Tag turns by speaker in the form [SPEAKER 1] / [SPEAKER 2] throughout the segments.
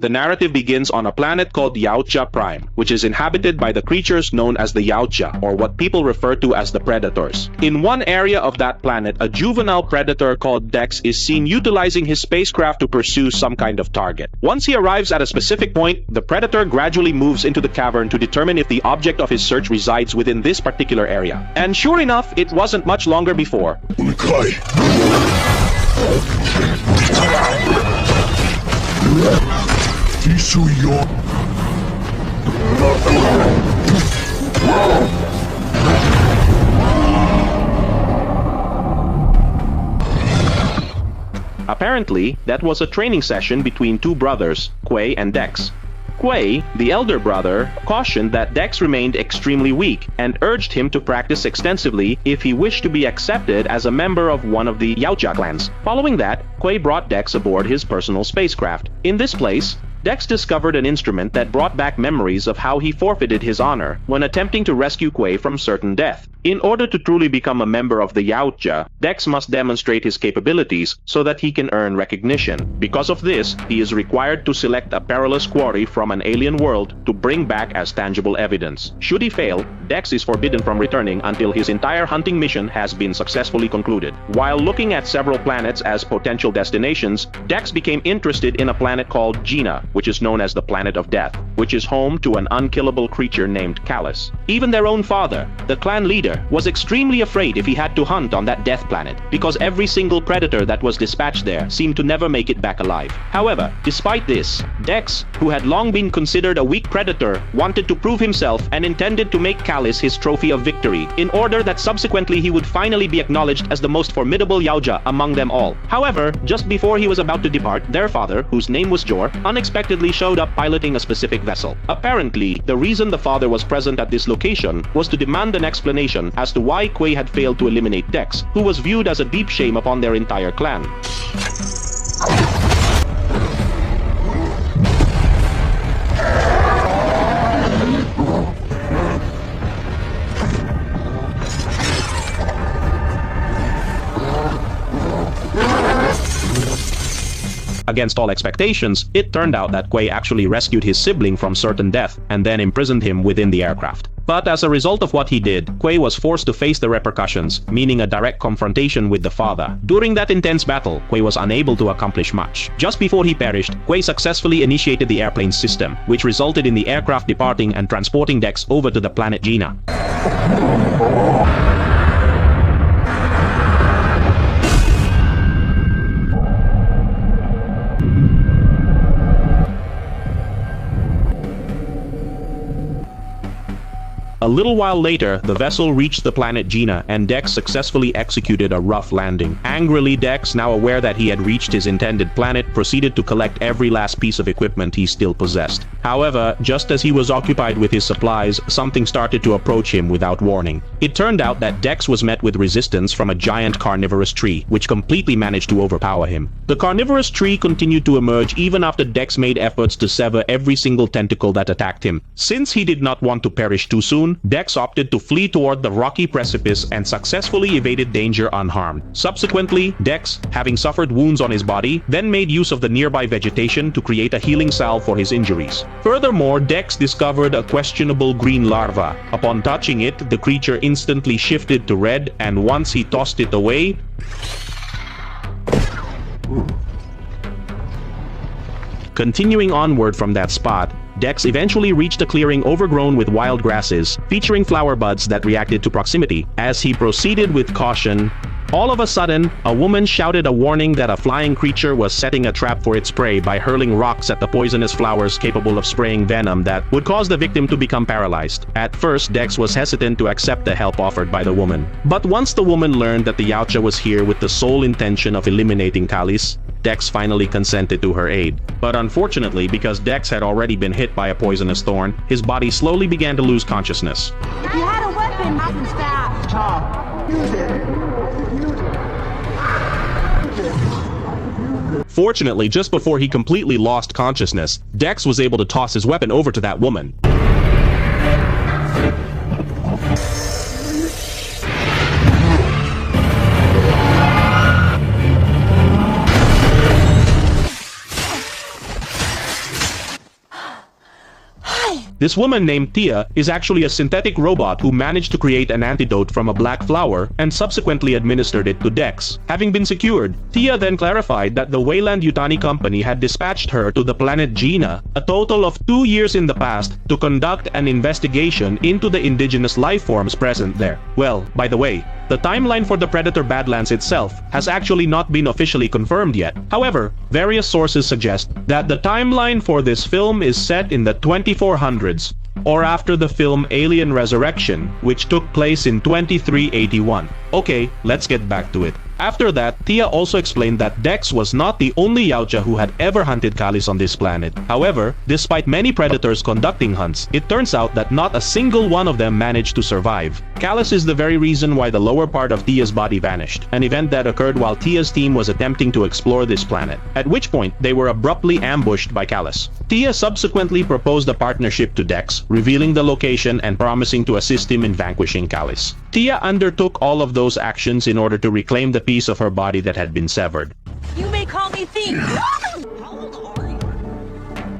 [SPEAKER 1] The narrative begins on a planet called Yautja Prime, which is inhabited by the creatures known as the Yautja, or what people refer to as the Predators. In one area of that planet, a juvenile predator called Dex is seen utilizing his spacecraft to pursue some kind of target. Once he arrives at a specific point, the Predator gradually moves into the cavern to determine if the object of his search resides within this particular area. And sure enough, it wasn't much longer before. Apparently, that was a training session between two brothers, Quay and Dex. Quay, the elder brother, cautioned that Dex remained extremely weak and urged him to practice extensively if he wished to be accepted as a member of one of the Yautja clans. Following that, Quay brought Dex aboard his personal spacecraft. In this place, Dex discovered an instrument that brought back memories of how he forfeited his honor when attempting to rescue Quay from certain death. In order to truly become a member of the Yautja, Dex must demonstrate his capabilities so that he can earn recognition. Because of this, he is required to select a perilous quarry from an alien world to bring back as tangible evidence. Should he fail, Dex is forbidden from returning until his entire hunting mission has been successfully concluded. While looking at several planets as potential destinations, Dex became interested in a planet called Gina, which is known as the Planet of Death, which is home to an unkillable creature named Callus. Even their own father, the clan leader, was extremely afraid if he had to hunt on that death planet, because every single predator that was dispatched there seemed to never make it back alive. However, despite this, Dex, who had long been considered a weak predator, wanted to prove himself and intended to make Callus his trophy of victory, in order that subsequently he would finally be acknowledged as the most formidable Yautja among them all. However, just before he was about to depart, their father, whose name was Jor, unexpectedly showed up piloting a specific vessel. Apparently, the reason the father was present at this location was to demand an explanation as to why Quay had failed to eliminate Dex, who was viewed as a deep shame upon their entire clan. Against all expectations, it turned out that Quay actually rescued his sibling from certain death and then imprisoned him within the aircraft. But as a result of what he did, Quay was forced to face the repercussions, meaning a direct confrontation with the father. During that intense battle, Quay was unable to accomplish much. Just before he perished, Quay successfully initiated the airplane system, which resulted in the aircraft departing and transporting Dex over to the planet Gina. A little while later, the vessel reached the planet Gina, and Dex successfully executed a rough landing. Angrily, Dex, now aware that he had reached his intended planet, proceeded to collect every last piece of equipment he still possessed. However, just as he was occupied with his supplies, something started to approach him without warning. It turned out that Dex was met with resistance from a giant carnivorous tree, which completely managed to overpower him. The carnivorous tree continued to emerge even after Dex made efforts to sever every single tentacle that attacked him. Since he did not want to perish too soon, Dex opted to flee toward the rocky precipice and successfully evaded danger unharmed. Subsequently, Dex, having suffered wounds on his body, then made use of the nearby vegetation to create a healing salve for his injuries. Furthermore, Dex discovered a questionable green larva. Upon touching it, the creature instantly shifted to red, and once he tossed it away, continuing onward from that spot, Dex eventually reached a clearing overgrown with wild grasses, featuring flower buds that reacted to proximity. As he proceeded with caution, all of a sudden, a woman shouted a warning that a flying creature was setting a trap for its prey by hurling rocks at the poisonous flowers capable of spraying venom that would cause the victim to become paralyzed. At first, Dex was hesitant to accept the help offered by the woman. But once the woman learned that the Yautja was here with the sole intention of eliminating Callus, Dex finally consented to her aid. But unfortunately, because Dex had already been hit by a poisonous thorn, his body slowly began to lose consciousness.
[SPEAKER 2] If you had a weapon, I can stop. Tom, use it.
[SPEAKER 1] Fortunately, just before he completely lost consciousness, Dex was able to toss his weapon over to that woman. This woman named Tia is actually a synthetic robot who managed to create an antidote from a black flower and subsequently administered it to Dex. Having been secured, Tia then clarified that the Weyland-Yutani company had dispatched her to the planet Gina a total of 2 years in the past to conduct an investigation into the indigenous life forms present there. Well, by the way, the timeline for the Predator Badlands itself has actually not been officially confirmed yet. However, various sources suggest that the timeline for this film is set in the 2400s, or after the film Alien Resurrection, which took place in 2381. Okay, let's get back to it. After that, Tia also explained that Dex was not the only Yautja who had ever hunted Callis on this planet. However, despite many predators conducting hunts, it turns out that not a single one of them managed to survive. Callis is the very reason why the lower part of Tia's body vanished, an event that occurred while Tia's team was attempting to explore this planet, at which point they were abruptly ambushed by Callis. Tia subsequently proposed a partnership to Dex, revealing the location and promising to assist him in vanquishing Callis. Tia undertook all of those actions in order to reclaim the piece of her body that had been severed.
[SPEAKER 2] You may call me thief.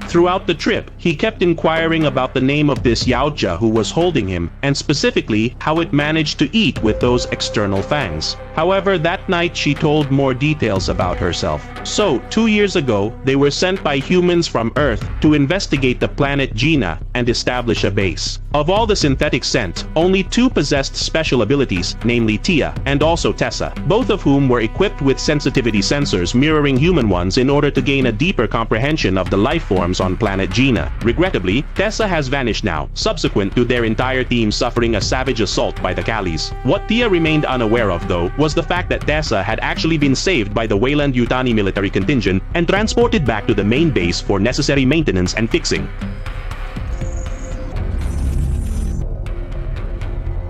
[SPEAKER 1] Throughout the trip, he kept inquiring about the name of this Yautja who was holding him, and specifically how it managed to eat with those external fangs. However, that night she told more details about herself. So, 2 years ago, they were sent by humans from Earth to investigate the planet Gina and establish a base. Of all the synthetic sent, only 2 possessed special abilities, namely Tia and also Tessa, both of whom were equipped with sensitivity sensors mirroring human ones in order to gain a deeper comprehension of the life forms on planet Gina. Regrettably, Tessa has vanished now, subsequent to their entire team suffering a savage assault by the Callis. What Tia remained unaware of, though, was the fact that Tessa had actually been saved by the Weyland-Yutani military contingent and transported back to the main base for necessary maintenance and fixing.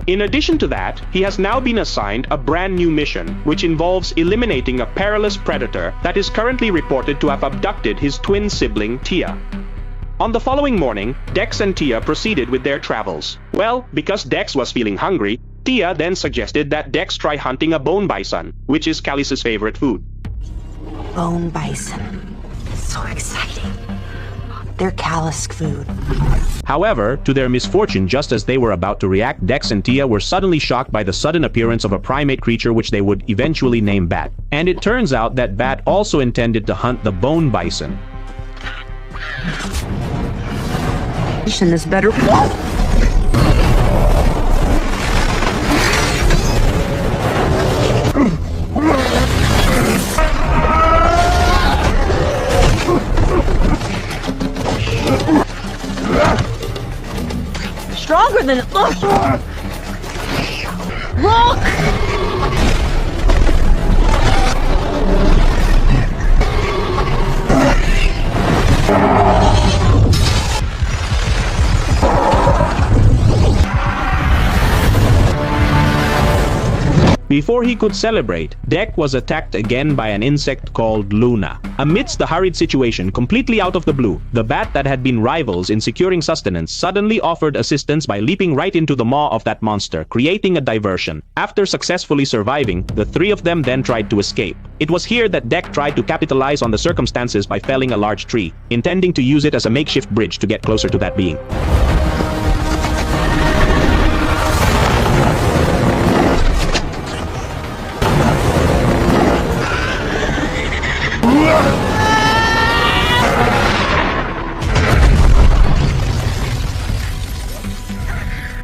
[SPEAKER 1] In addition to that, he has now been assigned a brand new mission, which involves eliminating a perilous predator that is currently reported to have abducted his twin sibling, Tia. On the following morning, Dex and Tia proceeded with their travels. Well, because Dex was feeling hungry, Tia then suggested that Dex try hunting a bone bison, which is Callis' favorite food.
[SPEAKER 2] Bone bison. So exciting. They're Callis food.
[SPEAKER 1] However, to their misfortune, just as they were about to react, Dex and Tia were suddenly shocked by the sudden appearance of a primate creature which they would eventually name Bat. And it turns out that Bat also intended to hunt the bone bison.
[SPEAKER 2] Is better. Stronger than it looks. Look!
[SPEAKER 1] Before he could celebrate, Deck was attacked again by an insect called Luna. Amidst the hurried situation, completely out of the blue, the bat that had been rivals in securing sustenance suddenly offered assistance by leaping right into the maw of that monster, creating a diversion. After successfully surviving, the 3 of them then tried to escape. It was here that Deck tried to capitalize on the circumstances by felling a large tree, intending to use it as a makeshift bridge to get closer to that being.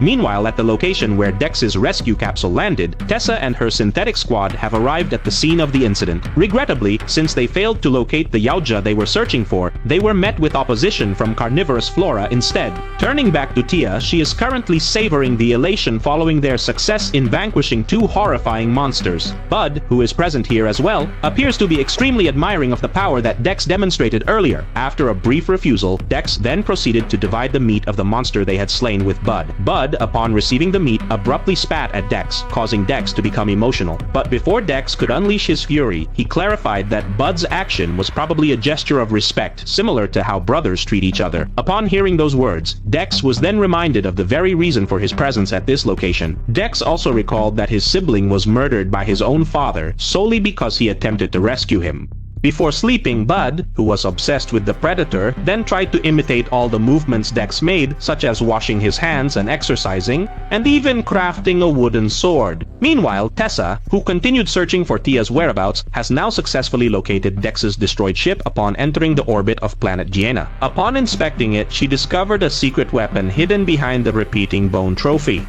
[SPEAKER 1] Meanwhile, at the location where Dex's rescue capsule landed, Tessa and her synthetic squad have arrived at the scene of the incident. Regrettably, since they failed to locate the Yautja they were searching for, they were met with opposition from carnivorous flora instead. Turning back to Tia, she is currently savoring the elation following their success in vanquishing 2 horrifying monsters. Bud, who is present here as well, appears to be extremely admiring of the power that Dex demonstrated earlier. After a brief refusal, Dex then proceeded to divide the meat of the monster they had slain with Bud. Bud, upon receiving the meat, abruptly spat at Dex, causing Dex to become emotional. But before Dex could unleash his fury, he clarified that Bud's action was probably a gesture of respect, similar to how brothers treat each other. Upon hearing those words, Dex was then reminded of the very reason for his presence at this location. Dex also recalled that his sibling was murdered by his own father solely because he attempted to rescue him. Before sleeping, Bud, who was obsessed with the predator, then tried to imitate all the movements Dex made, such as washing his hands and exercising, and even crafting a wooden sword. Meanwhile, Tessa, who continued searching for Tia's whereabouts, has now successfully located Dex's destroyed ship upon entering the orbit of planet Gienah. Upon inspecting it, she discovered a secret weapon hidden behind the repeating bone trophy.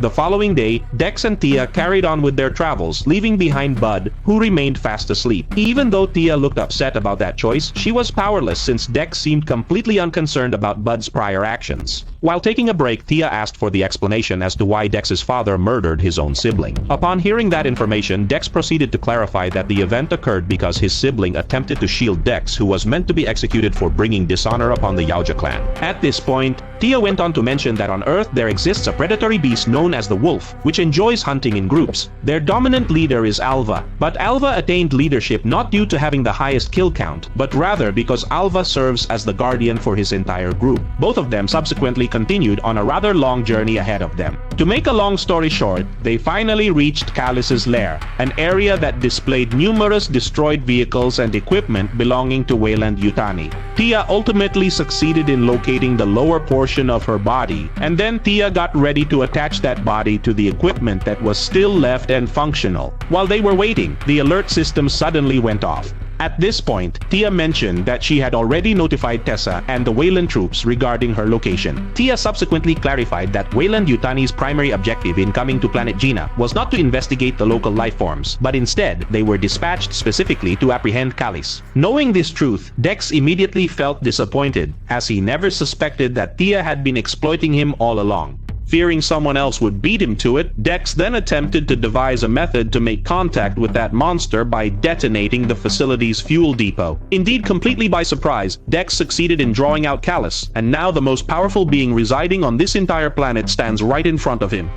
[SPEAKER 1] The following day, Dex and Tia carried on with their travels, leaving behind Bud, who remained fast asleep. Even though Tia looked upset about that choice, she was powerless since Dex seemed completely unconcerned about Bud's prior actions. While taking a break, Tia asked for the explanation as to why Dex's father murdered his own sibling. Upon hearing that information, Dex proceeded to clarify that the event occurred because his sibling attempted to shield Dex, who was meant to be executed for bringing dishonor upon the Yaoja clan. At this point, Tia went on to mention that on Earth there exists a predatory beast known as the wolf, which enjoys hunting in groups. Their dominant leader is Alva, but Alva attained leadership not due to having the highest kill count, but rather because Alva serves as the guardian for his entire group. Both of them subsequently continued on a rather long journey ahead of them. To make a long story short, they finally reached Callus' lair, an area that displayed numerous destroyed vehicles and equipment belonging to Weyland-Yutani. Tia ultimately succeeded in locating the lower portion of her body, and then Tia got ready to attach that body to the equipment that was still left and functional. While they were waiting, the alert system suddenly went off. At this point, Tia mentioned that she had already notified Tessa and the Weyland troops regarding her location. Tia subsequently clarified that Weyland-Yutani's primary objective in coming to planet Gienah was not to investigate the local life forms, but instead, they were dispatched specifically to apprehend Callus. Knowing this truth, Dex immediately felt disappointed, as he never suspected that Tia had been exploiting him all along. Fearing someone else would beat him to it, Dex then attempted to devise a method to make contact with that monster by detonating the facility's fuel depot. Indeed, completely by surprise, Dex succeeded in drawing out Callus, and now the most powerful being residing on this entire planet stands right in front of him.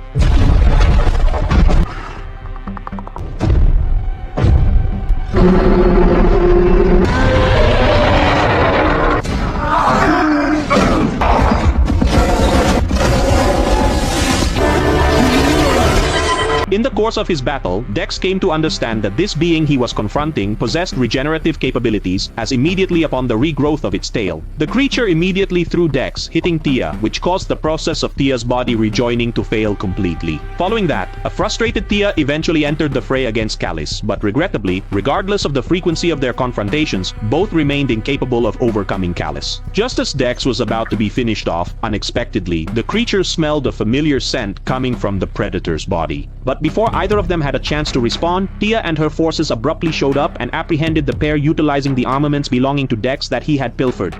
[SPEAKER 1] In the course of his battle, Dex came to understand that this being he was confronting possessed regenerative capabilities, as immediately upon the regrowth of its tail, the creature immediately threw Dex, hitting Tia, which caused the process of Tia's body rejoining to fail completely. Following that, a frustrated Tia eventually entered the fray against Callus, but regrettably, regardless of the frequency of their confrontations, both remained incapable of overcoming Callus. Just as Dex was about to be finished off, unexpectedly, the creature smelled a familiar scent coming from the predator's body. But before either of them had a chance to respond, Tia and her forces abruptly showed up and apprehended the pair utilizing the armaments belonging to Dex that he had pilfered.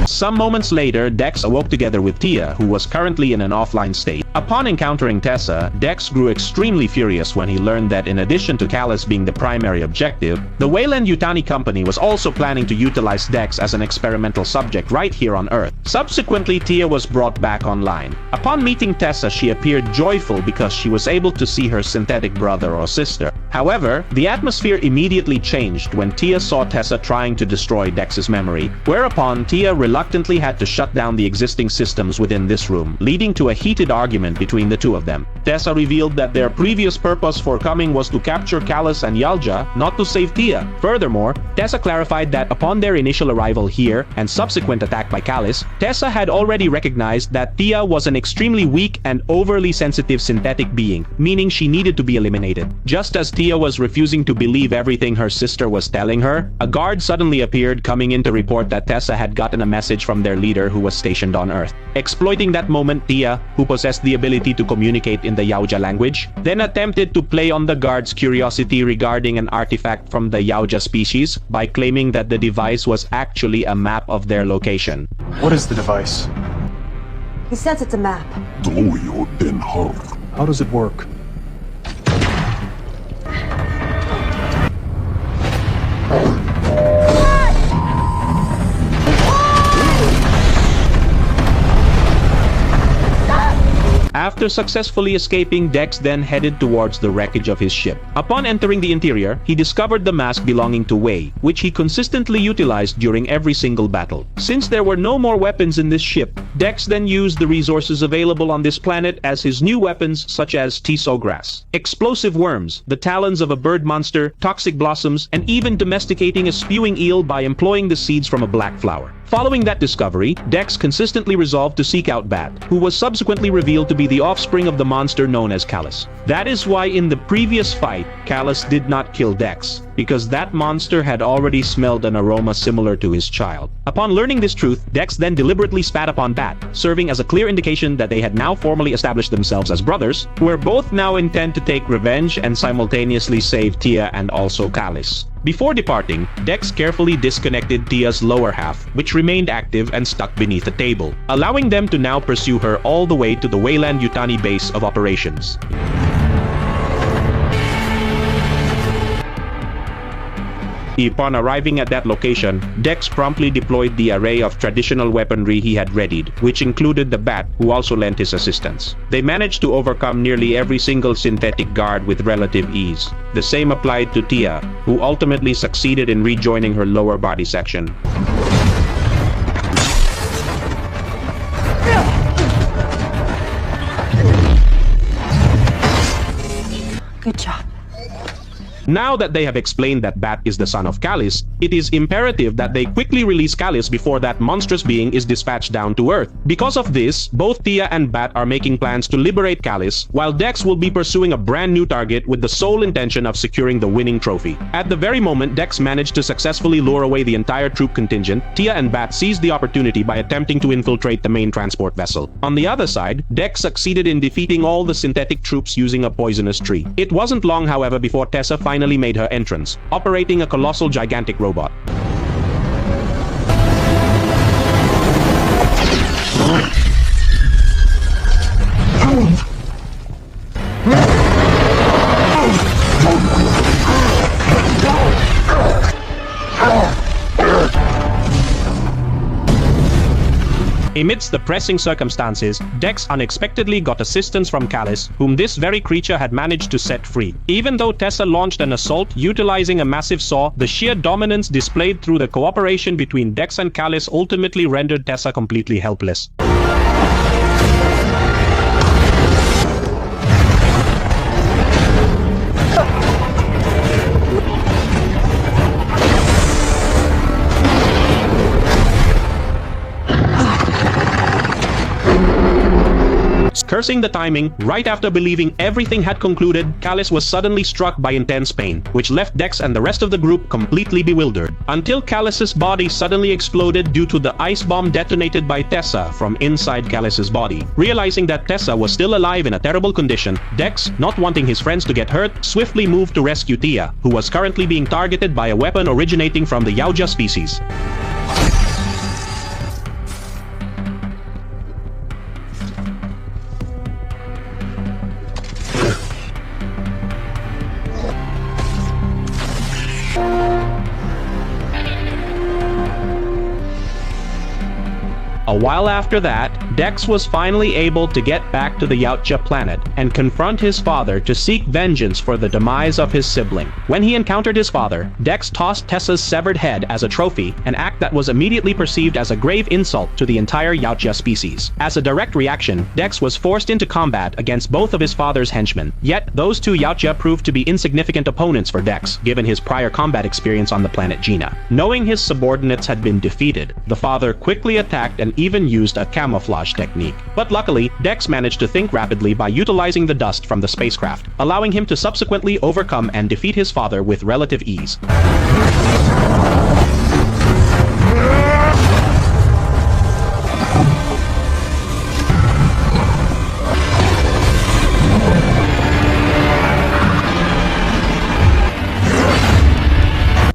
[SPEAKER 1] Some moments later, Dex awoke together with Tia, who was currently in an offline state. Upon encountering Tessa, Dex grew extremely furious when he learned that in addition to Callus being the primary objective, the Weyland-Yutani company was also planning to utilize Dex as an experimental subject right here on Earth. Subsequently, Tia was brought back online. Upon meeting Tessa, she appeared joyful because she was able to see her synthetic brother or sister. However, the atmosphere immediately changed when Tia saw Tessa trying to destroy Dex's memory, whereupon Tia reluctantly had to shut down the existing systems within this room, leading to a heated argument between the two of them. Tessa revealed that their previous purpose for coming was to capture Callus and Yaoja, not to save Tia. Furthermore, Tessa clarified that upon their initial arrival here and subsequent attack by Callus, Tessa had already recognized that Tia was an extremely weak and overly sensitive synthetic being, meaning she needed to be eliminated. Just as Tia was refusing to believe everything her sister was telling her, a guard suddenly appeared coming in to report that Tessa had gotten a message from their leader who was stationed on Earth. Exploiting that moment, Tia, who possessed the ability to communicate in the Yaoja language, then attempted to play on the guard's curiosity regarding an artifact from the Yaoja species by claiming that the device was actually a map of their location.
[SPEAKER 3] What is the device?
[SPEAKER 2] He says it's a map.
[SPEAKER 3] How does it work?
[SPEAKER 1] After successfully escaping, Dex then headed towards the wreckage of his ship. Upon entering the interior, he discovered the mask belonging to Wei, which he consistently utilized during every single battle. Since there were no more weapons in this ship, Dex then used the resources available on this planet as his new weapons, such as Tiso grass, explosive worms, the talons of a bird monster, toxic blossoms, and even domesticating a spewing eel by employing the seeds from a black flower. Following that discovery, Dex consistently resolved to seek out Bat, who was subsequently revealed to be the offspring of the monster known as Callus. That is why in the previous fight, Callus did not kill Dex, because that monster had already smelled an aroma similar to his child. Upon learning this truth, Dex then deliberately spat upon Bat, serving as a clear indication that they had now formally established themselves as brothers, who were both now intent to take revenge and simultaneously save Tia and also Callus. Before departing, Dex carefully disconnected Tia's lower half, which remained active and stuck beneath a table, allowing them to now pursue her all the way to the Wayland Yutani base of operations. Upon arriving at that location, Dex promptly deployed the array of traditional weaponry he had readied, which included the Bat, who also lent his assistance. They managed to overcome nearly every single synthetic guard with relative ease. The same applied to Tia, who ultimately succeeded in rejoining her lower body section.
[SPEAKER 2] Good job.
[SPEAKER 1] Now that they have explained that Bat is the son of Callus, it is imperative that they quickly release Callus before that monstrous being is dispatched down to Earth. Because of this, both Tia and Bat are making plans to liberate Callus, while Dex will be pursuing a brand new target with the sole intention of securing the winning trophy. At the very moment Dex managed to successfully lure away the entire troop contingent, Tia and Bat seized the opportunity by attempting to infiltrate the main transport vessel. On the other side, Dex succeeded in defeating all the synthetic troops using a poisonous tree. It wasn't long, however, before Tessa finally made her entrance, operating a colossal gigantic robot. Amidst the pressing circumstances, Dex unexpectedly got assistance from Callus, whom this very creature had managed to set free. Even though Tessa launched an assault utilizing a massive saw, the sheer dominance displayed through the cooperation between Dex and Callus ultimately rendered Tessa completely helpless. Cursing the timing, right after believing everything had concluded, Callus was suddenly struck by intense pain, which left Dex and the rest of the group completely bewildered. Until Callus's body suddenly exploded due to the ice bomb detonated by Tessa from inside Callus's body. Realizing that Tessa was still alive in a terrible condition, Dex, not wanting his friends to get hurt, swiftly moved to rescue Tia, who was currently being targeted by a weapon originating from the Yautja species. A while after that, Dex was finally able to get back to the Yautja planet and confront his father to seek vengeance for the demise of his sibling. When he encountered his father, Dex tossed Tessa's severed head as a trophy, an act that was immediately perceived as a grave insult to the entire Yautja species. As a direct reaction, Dex was forced into combat against both of his father's henchmen. Yet, those two Yautja proved to be insignificant opponents for Dex, given his prior combat experience on the planet Gina. Knowing his subordinates had been defeated, the father quickly attacked and even used a camouflage technique. But luckily, Dex managed to think rapidly by utilizing the dust from the spacecraft, allowing him to subsequently overcome and defeat his father with relative ease.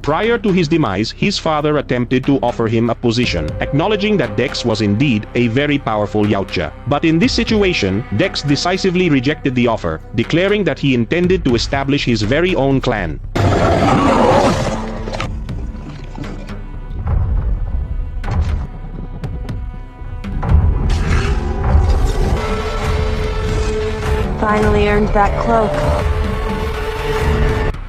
[SPEAKER 1] Prior to his demise, his father attempted to offer him a position, acknowledging that Dex was indeed a very powerful Yautja. But in this situation, Dex decisively rejected the offer, declaring that he intended to establish his very own clan.
[SPEAKER 2] finally earned that cloak.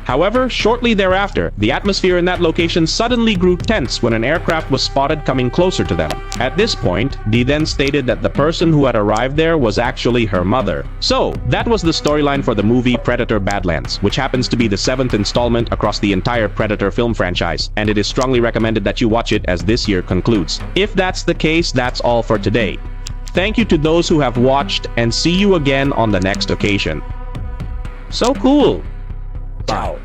[SPEAKER 1] However, shortly thereafter, the atmosphere in that location suddenly grew tense when an aircraft was spotted coming closer to them. At this point, Dee then stated that the person who had arrived there was actually her mother. So, that was the storyline for the movie Predator Badlands, which happens to be the 7th installment across the entire Predator film franchise, and it is strongly recommended that you watch it as this year concludes. If that's the case, that's all for today. Thank you to those who have watched, and see you again on the next occasion. So cool!
[SPEAKER 4] Ciao.